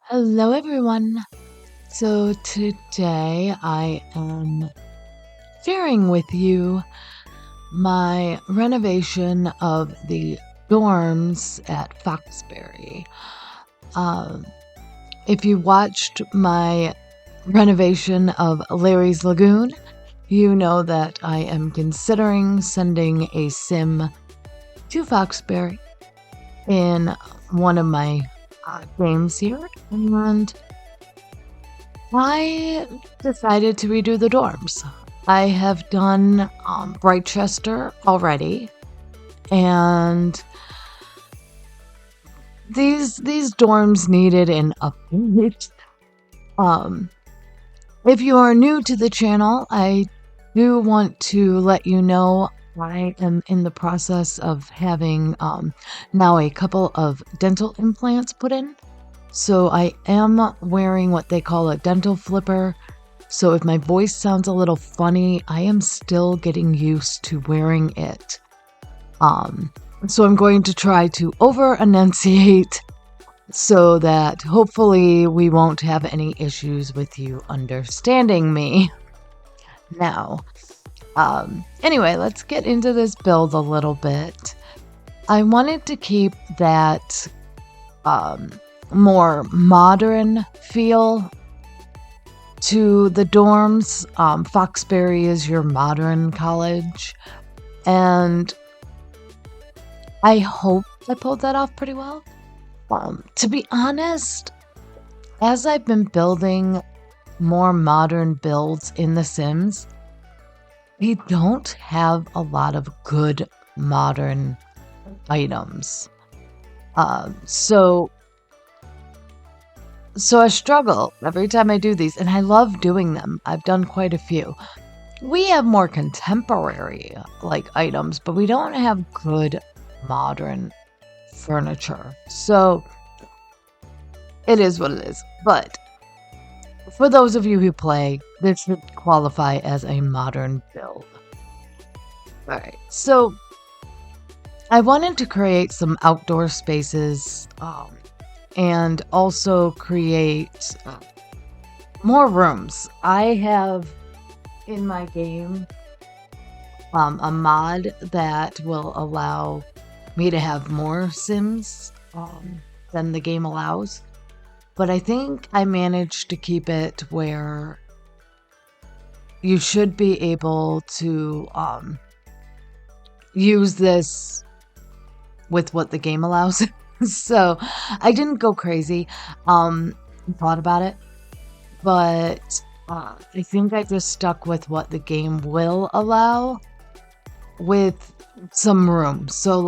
Hello, everyone. So, today I am sharing with you my renovation of the dorms at Foxbury. Um, if you watched my renovation of Larry's Lagoon, you know that I am considering sending a sim to Foxbury in one of my games here. And I decided to redo the dorms. I have done Brightchester already, and these dorms needed an update. Um, if you are new to the channel, I do want to let you know I am in the process of having now a couple of dental implants put in. So I am wearing what they call a dental flipper. So if my voice sounds a little funny, I am still getting used to wearing it. So I'm going to try to over enunciate so that hopefully we won't have any issues with you understanding me. Now, anyway, let's get into this build a little bit. I wanted to keep that more modern feel to the dorms. Foxbury is your modern college, and I hope I pulled that off pretty well. To be honest, as I've been building more modern builds in The Sims, we don't have a lot of good modern items. So I struggle every time I do these, and I love doing them. I've done quite a few. We have more contemporary items, but we don't have good modern furniture. So it is what it is. But for those of you who play, this should qualify as a modern build. Alright, so I wanted to create some outdoor spaces and also create more rooms. I have in my game a mod that will allow me to have more Sims than the game allows. But I think I managed to keep it where you should be able to use this with what the game allows. So I didn't go crazy. Thought about it, but I think I just stuck with what the game will allow with some room. So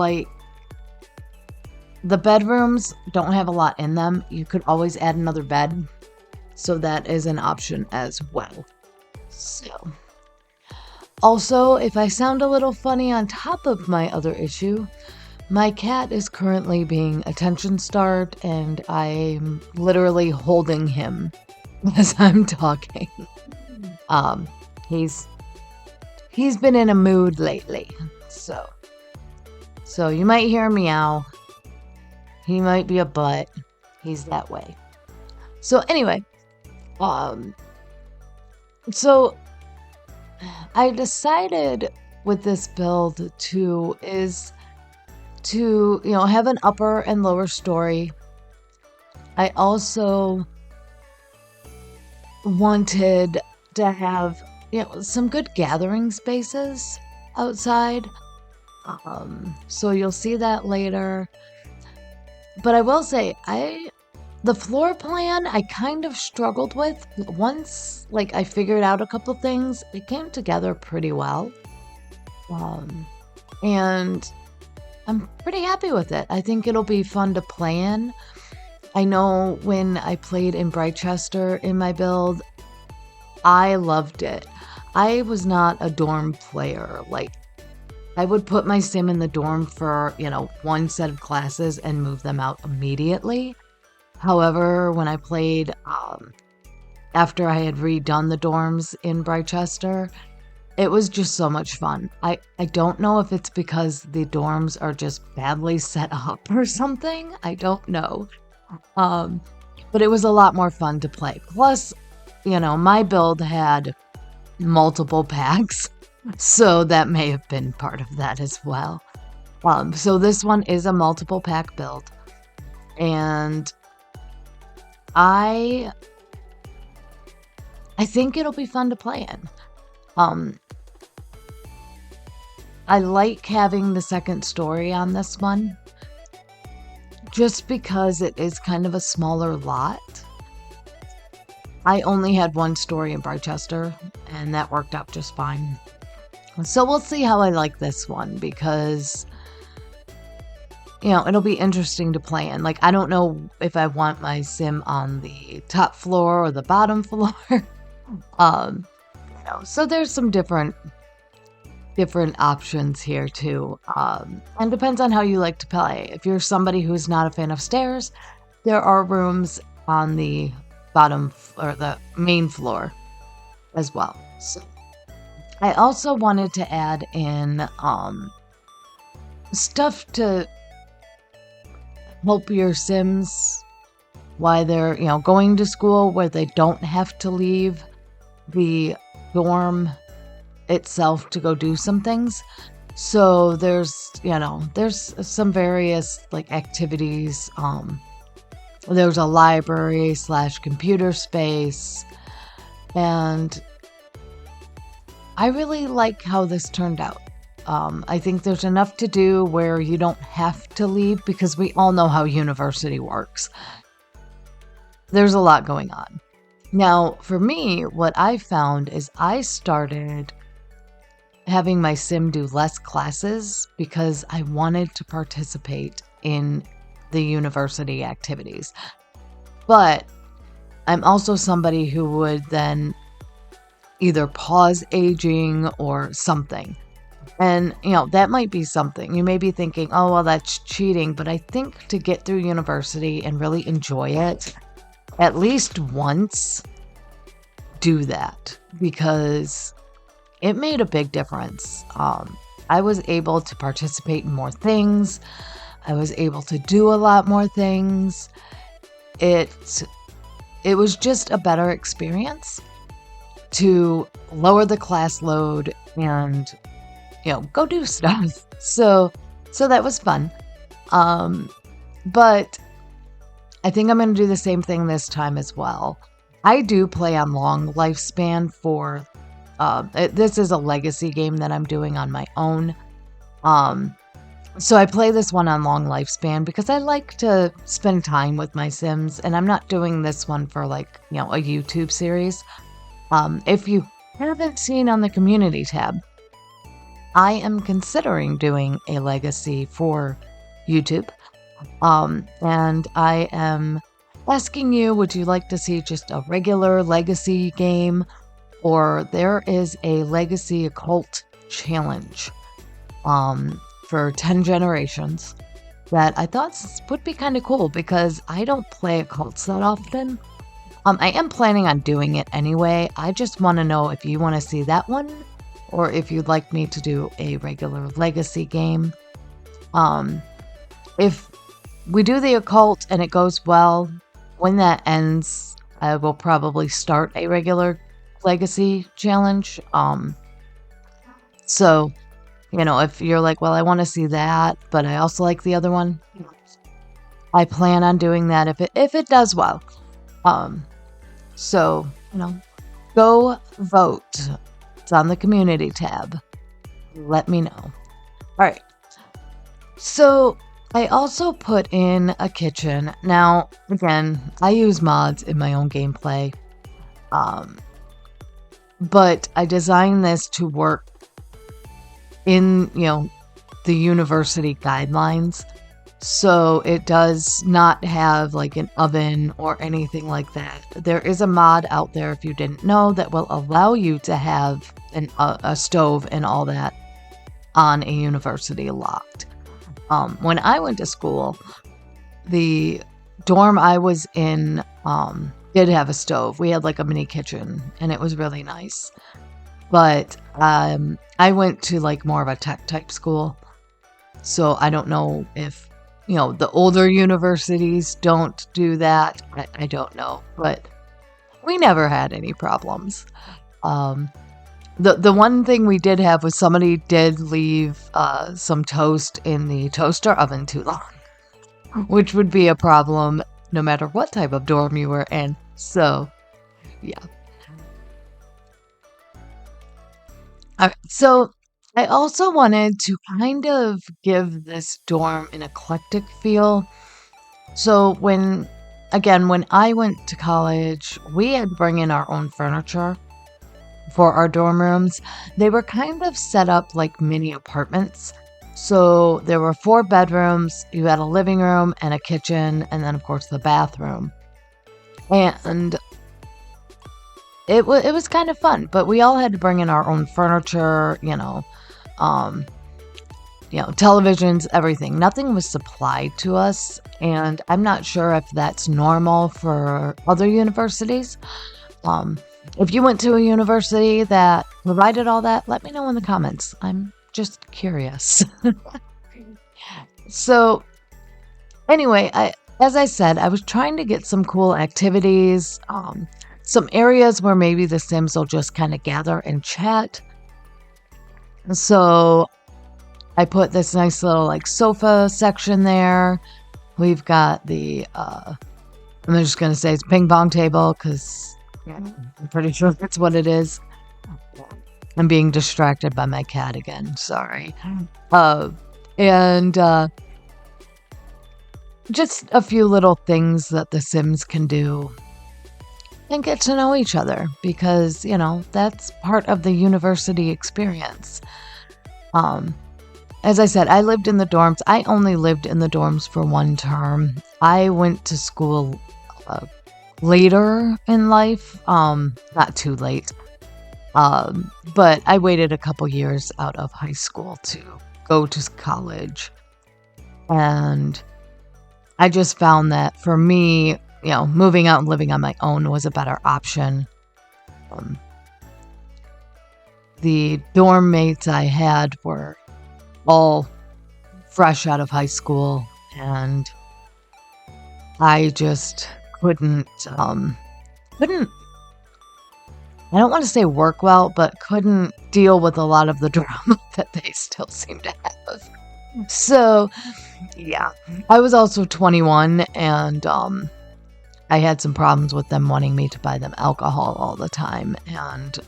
the bedrooms don't have a lot in them. You could always add another bed, so that is an option as well. So also, if I sound a little funny on top of my other issue, my cat is currently being attention-starved, and I'm literally holding him as I'm talking. He's been in a mood lately, so you might hear him meow. He might be a butt. He's that way. So anyway, so I decided with this build to have an upper and lower story. I also wanted to have some good gathering spaces outside. So you'll see that later. But I will say, the floor plan I kind of struggled with. Once I figured out a couple things, it came together pretty well. And I'm pretty happy with it. I think it'll be fun to play in. I know when I played in Brightchester in my build, I loved it. I was not a dorm player. I would put my sim in the dorm for, one set of classes and move them out immediately. However, when I played after I had redone the dorms in Brightchester, it was just so much fun. I don't know if it's because the dorms are just badly set up or something. I don't know. but it was a lot more fun to play. Plus, my build had multiple packs, so that may have been part of that as well. So this one is a multiple pack build, and I think it'll be fun to play in. I like having the second story on this one, just because it is kind of a smaller lot. I only had one story in Barchester, and that worked out just fine. So we'll see how I like this one, because it'll be interesting to play in. Like, I don't know if I want my sim on the top floor or the bottom floor. So there's some different options here too. And depends on how you like to play. If you're somebody who's not a fan of stairs, there are rooms on the bottom or the main floor as well. So I also wanted to add in stuff to help your Sims while they're, going to school, where they don't have to leave the dorm itself to go do some things. So there's some various like activities. There's a library / computer space, and I really like how this turned out. I think there's enough to do where you don't have to leave, because we all know how university works. There's a lot going on. Now, for me, what I found is I started having my sim do less classes because I wanted to participate in the university activities. But I'm also somebody who would then either pause aging or something. And, that might be something. You may be thinking, oh, well, that's cheating. But I think to get through university and really enjoy it, at least once, do that, because it made a big difference. I was able to participate in more things. I was able to do a lot more things. It was just a better experience to lower the class load and, go do stuff. So that was fun. But I think I'm going to do the same thing this time as well. I do play on long lifespan for, this is a legacy game that I'm doing on my own. So I play this one on long lifespan because I like to spend time with my Sims, and I'm not doing this one for a YouTube series. If you haven't seen on the community tab, I am considering doing a legacy for YouTube. And I am asking you, would you like to see just a regular legacy game, or there is a legacy occult challenge for 10 generations that I thought would be kind of cool, because I don't play occults that often. I am planning on doing it anyway. I just want to know if you want to see that one, or if you'd like me to do a regular legacy game. If we do the occult and it goes well, when that ends, I will probably start a regular legacy challenge. So, if you're like, well, I want to see that, but I also like the other one, I plan on doing that if it does well. So, go vote. It's on the community tab. Let me know. All right. So I also put in a kitchen. Now, again, I use mods in my own gameplay. But I designed this to work in, the university guidelines. So it does not have like an oven or anything like that. There is a mod out there, if you didn't know, that will allow you to have a stove and all that on a university locked. When I went to school, the dorm I was in did have a stove. We had like a mini kitchen, and it was really nice. But I went to like more of a tech type school, so I don't know if the older universities don't do that. I don't know, but we never had any problems. Um, the one thing we did have was somebody did leave some toast in the toaster oven too long, which would be a problem no matter what type of dorm you were in. So, yeah. All right, so I also wanted to kind of give this dorm an eclectic feel. So when I went to college, we had to bring in our own furniture for our dorm rooms. They were kind of set up like mini apartments. So there were 4 bedrooms, you had a living room and a kitchen, and then of course the bathroom. And it was kind of fun, but we all had to bring in our own furniture, um, televisions, everything. Nothing was supplied to us, and I'm not sure if that's normal for other universities. If you went to a university that provided all that, let me know in the comments. I'm just curious. So anyway, as I said, I was trying to get some cool activities, some areas where maybe the Sims will just kind of gather and chat. So I put this nice little like sofa section there. We've got I'm just going to say it's ping pong table because I'm pretty sure that's what it is. I'm being distracted by my cat again. Sorry. And just a few little things that the Sims can do and get to know each other because, that's part of the university experience. As I said, I lived in the dorms. I only lived in the dorms for 1 term. I went to school later in life, not too late. But I waited a couple years out of high school to go to college. And I just found that for me, moving out and living on my own was a better option. The dorm mates I had were all fresh out of high school, and I just couldn't, I don't want to say work well, but couldn't deal with a lot of the drama that they still seem to have. So, yeah, I was also 21, and I had some problems with them wanting me to buy them alcohol all the time, and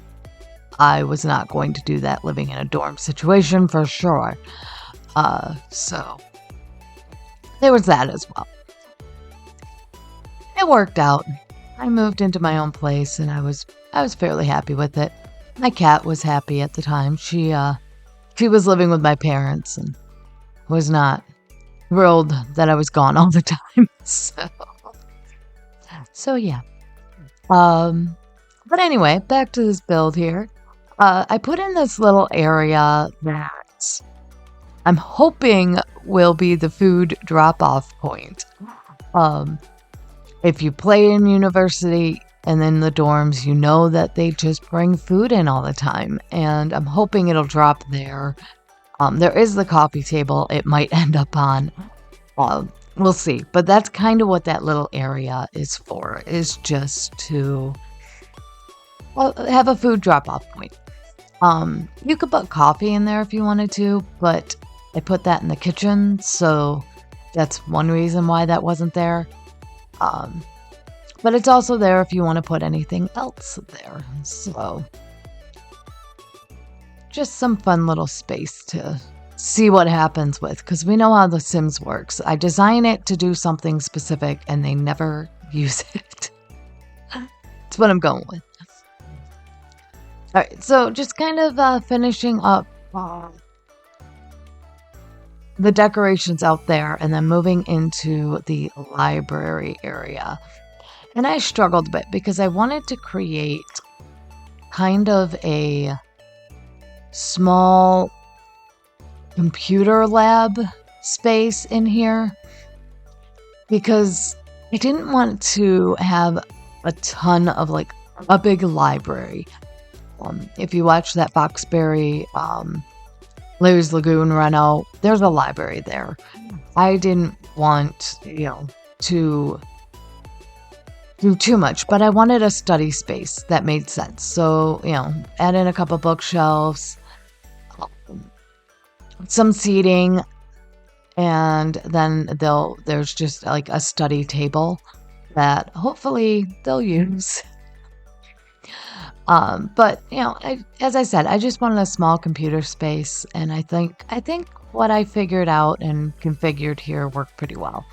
I was not going to do that living in a dorm situation for sure. So there was that as well. It worked out. I moved into my own place, and I was fairly happy with it. My cat was happy at the time. She was living with my parents and was not thrilled that I was gone all the time. So yeah. But anyway, back to this build here. I put in this little area that I'm hoping will be the food drop-off point. If you play in university and in the dorms, you know that they just bring food in all the time, and I'm hoping it'll drop there. There is the coffee table it might end up on. We'll see, but that's kind of what that little area is for, is just to have a food drop-off point. You could put coffee in there if you wanted to, but I put that in the kitchen, so that's one reason why that wasn't there. But it's also there if you want to put anything else there. So just some fun little space to see what happens with, because we know how The Sims works. I design it to do something specific and they never use it. That's what I'm going with. All right, so just kind of finishing up the decorations out there and then moving into the library area. And I struggled a bit because I wanted to create kind of a small computer lab space in here because I didn't want to have a ton of like a big library. If you watch that Foxbury Larry's Lagoon, Reno. There's a library there. I didn't want, to do too much, but I wanted a study space that made sense. So, add in a couple bookshelves, some seating, and then there's just like a study table that hopefully they'll use. But as I said, I just wanted a small computer space, and I think what I figured out and configured here worked pretty well.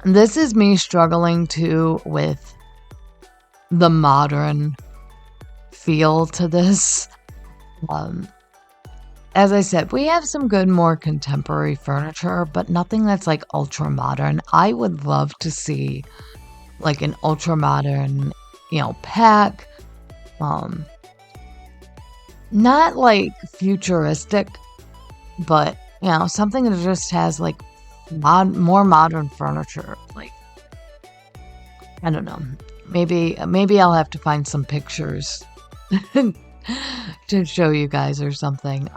This is me struggling too with the modern feel to this. As I said, we have some good, more contemporary furniture, but nothing that's like ultra modern. I would love to see like an ultra modern, pack. Not like futuristic, but something that just has like more modern furniture. Like, I don't know. Maybe I'll have to find some pictures to show you guys or something.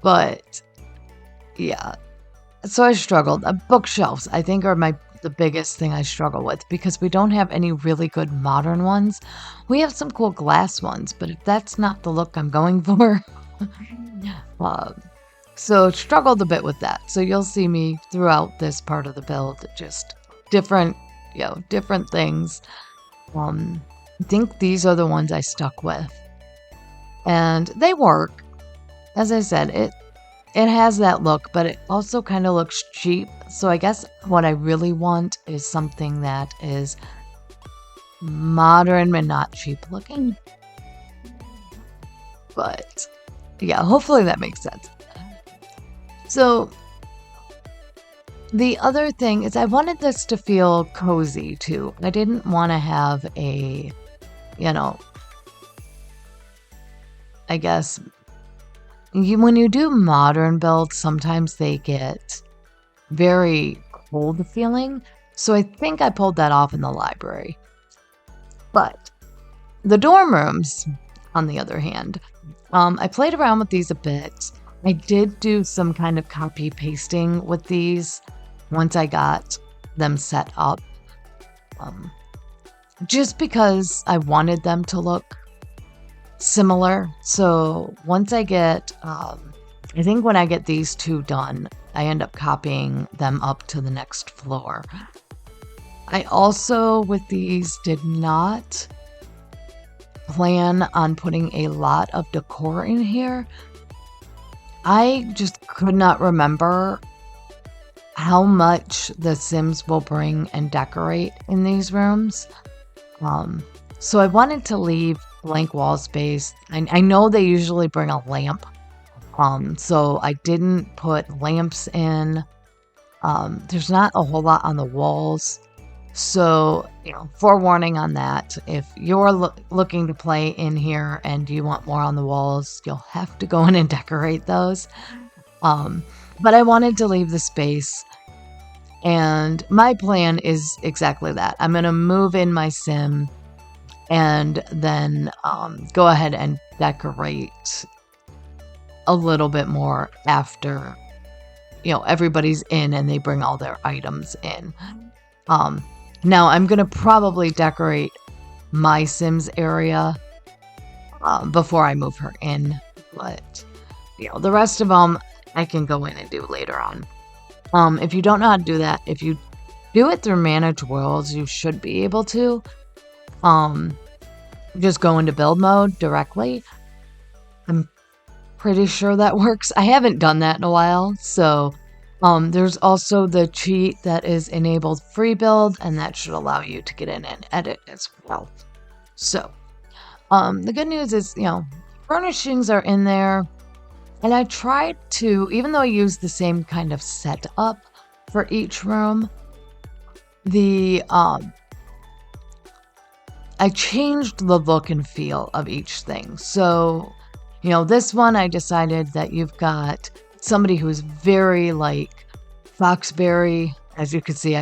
But yeah. So I struggled. Bookshelves, I think, are the biggest thing I struggle with, because we don't have any really good modern ones. We have some cool glass ones, but if that's not the look I'm going for, so struggled a bit with that. So you'll see me throughout this part of the build, just different things. I think these are the ones I stuck with, and they work. As I said, it has that look, but it also kind of looks cheap. So I guess what I really want is something that is modern and not cheap looking. But yeah, hopefully that makes sense. So the other thing is I wanted this to feel cozy too. I didn't want to have a, I guess when you do modern builds, sometimes they get very cold feeling. So I think I pulled that off in the library. But the dorm rooms, on the other hand, I played around with these a bit. I did do some kind of copy pasting with these once I got them set up. Just because I wanted them to look similar. So once I get, I think when I get these two done, I end up copying them up to the next floor. I also, with these, did not plan on putting a lot of decor in here. I just could not remember how much the Sims will bring and decorate in these rooms. So I wanted to leave blank wall space. I know they usually bring a lamp. So I didn't put lamps in. There's not a whole lot on the walls. So, forewarning on that. If you're looking to play in here and you want more on the walls, you'll have to go in and decorate those. But I wanted to leave the space. And my plan is exactly that. I'm going to move in my sim and then go ahead and decorate a little bit more after, everybody's in and they bring all their items in. Now I'm going to probably decorate my Sims area before I move her in, but the rest of them I can go in and do later on. If you don't know how to do that, if you do it through Manage Worlds, you should be able to just go into build mode directly. I'm pretty sure that works. I haven't done that in a while, so there's also the cheat that is enabled free build, and that should allow you to get in and edit as well. So the good news is, furnishings are in there. And I tried to, even though I used the same kind of setup for each room, I changed the look and feel of each thing. So, this one I decided that you've got somebody who's very like Foxbury, as you can see,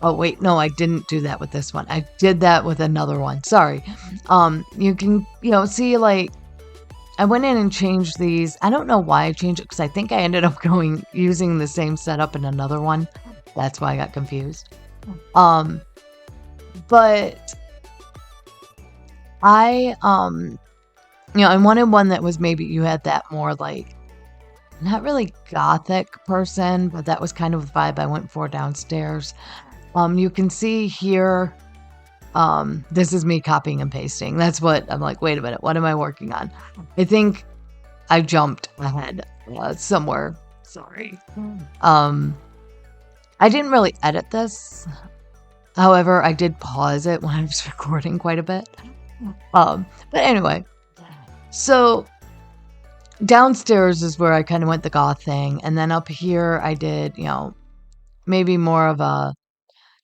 Oh, wait, no, I didn't do that with this one. I did that with another one. Sorry. You can, see like I went in and changed these. I don't know why I changed it because I think I ended up using the same setup in another one. That's why I got confused. But I I wanted one that was maybe you had that more like not really gothic person, but that was kind of the vibe I went for downstairs. You can see here, this is me copying and pasting. That's what I'm like, wait a minute, what am I working on? I think I jumped ahead somewhere. Sorry. I didn't really edit this. However, I did pause it when I was recording quite a bit. But anyway, so downstairs is where I kind of went the goth thing. And then up here, I did, maybe more of a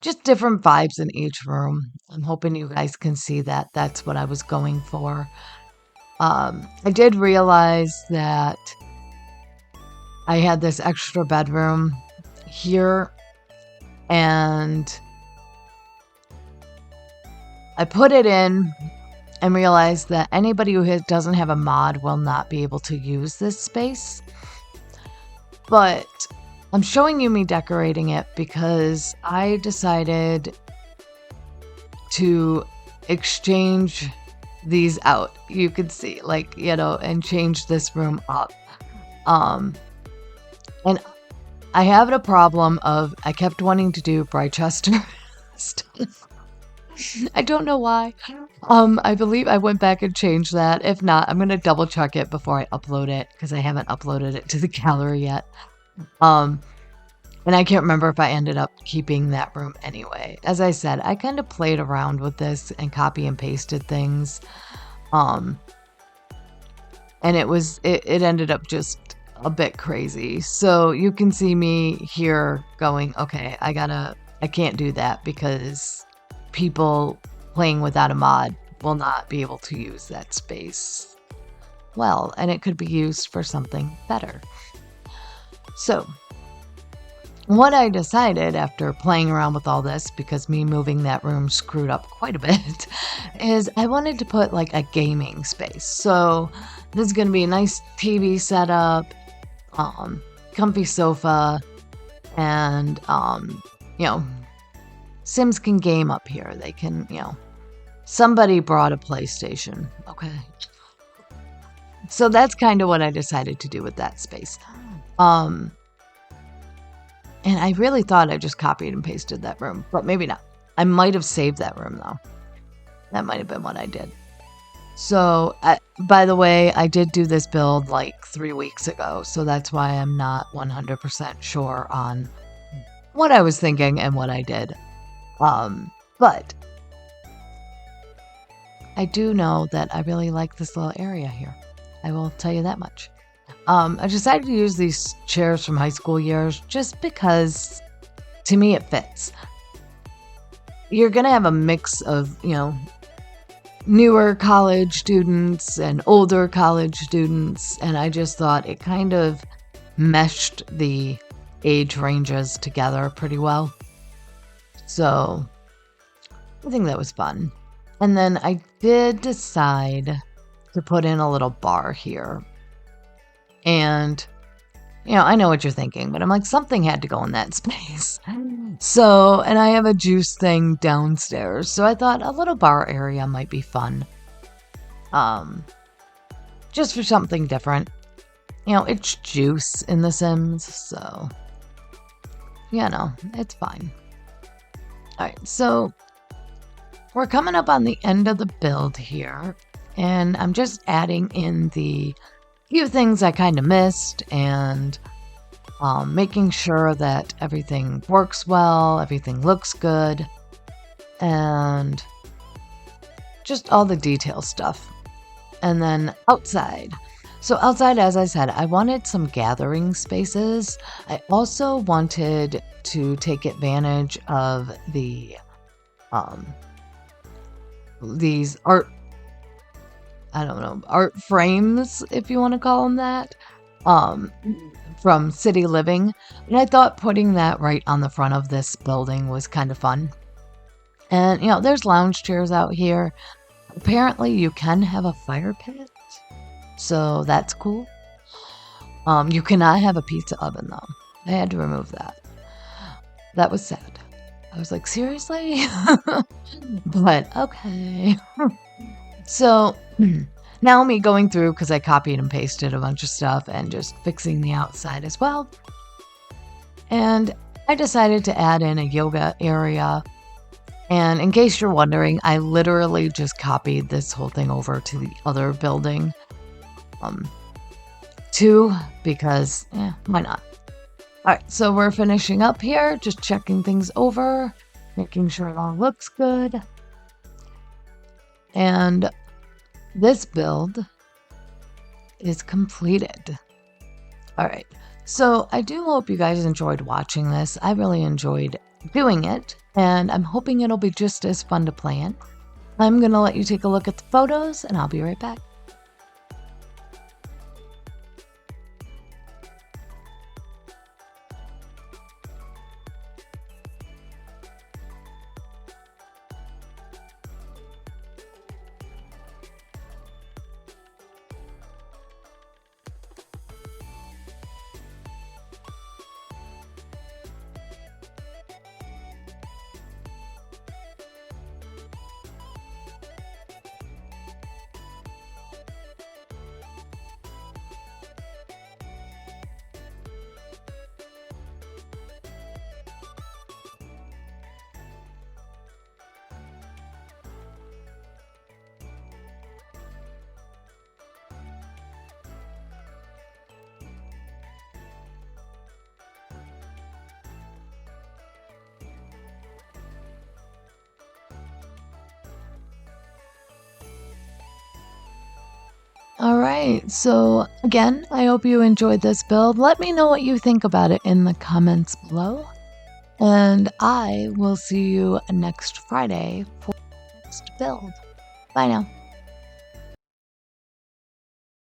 just different vibes in each room. I'm hoping you guys can see that. That's what I was going for. I did realize that I had this extra bedroom here, and I put it in and realized that anybody who doesn't have a mod will not be able to use this space. But I'm showing you me decorating it because I decided to exchange these out. You could see, like, and change this room up. And I have a problem of I kept wanting to do Brightchester stuff. I don't know why. I believe I went back and changed that. If not, I'm going to double check it before I upload it because I haven't uploaded it to the gallery yet. And I can't remember if I ended up keeping that room anyway. As I said, I kind of played around with this and copy and pasted things. And it ended up just a bit crazy. So you can see me here going, okay, I can't do that because people playing without a mod will not be able to use that space well, and it could be used for something better. So what I decided after playing around with all this, because me moving that room screwed up quite a bit, is I wanted to put like a gaming space. So this is going to be a nice TV setup, comfy sofa, and, Sims can game up here. They can, somebody brought a PlayStation. Okay. So that's kind of what I decided to do with that space. And I really thought I just copied and pasted that room, but maybe not. I might have saved that room, though. That might have been what I did. So, by the way, I did do this build like 3 weeks ago, so that's why I'm not 100% sure on what I was thinking and what I did. But I do know that I really like this little area here. I will tell you that much. I decided to use these chairs from high school years just because, to me, it fits. You're going to have a mix of, newer college students and older college students, and I just thought it kind of meshed the age ranges together pretty well. So I think that was fun. And then I did decide to put in a little bar here. And, I know what you're thinking, but I'm like, something had to go in that space. So, and I have a juice thing downstairs. So I thought a little bar area might be fun. Just for something different. It's juice in The Sims, so, it's fine. Alright, so we're coming up on the end of the build here. And I'm just adding in the few things I kind of missed and making sure that everything works well, everything looks good, and just all the detail stuff. And then outside. So outside, as I said, I wanted some gathering spaces. I also wanted to take advantage of these art frames, if you want to call them that, from city living. And I thought putting that right on the front of this building was kind of fun. And, there's lounge chairs out here. Apparently, you can have a fire pit, so that's cool. You cannot have a pizza oven, though. I had to remove that. That was sad. I was like, seriously? But okay. So now me going through, because I copied and pasted a bunch of stuff and just fixing the outside as well. And I decided to add in a yoga area. And in case you're wondering, I literally just copied this whole thing over to the other building. Too, because, why not? All right, so we're finishing up here, just checking things over, making sure it all looks good. And this build is completed. All right, so I do hope you guys enjoyed watching this. I really enjoyed doing it, and I'm hoping it'll be just as fun to play in. I'm going to let you take a look at the photos, and I'll be right back. All right, so again, I hope you enjoyed this build. Let me know what you think about it in the comments below. And I will see you next Friday for the next build. Bye now.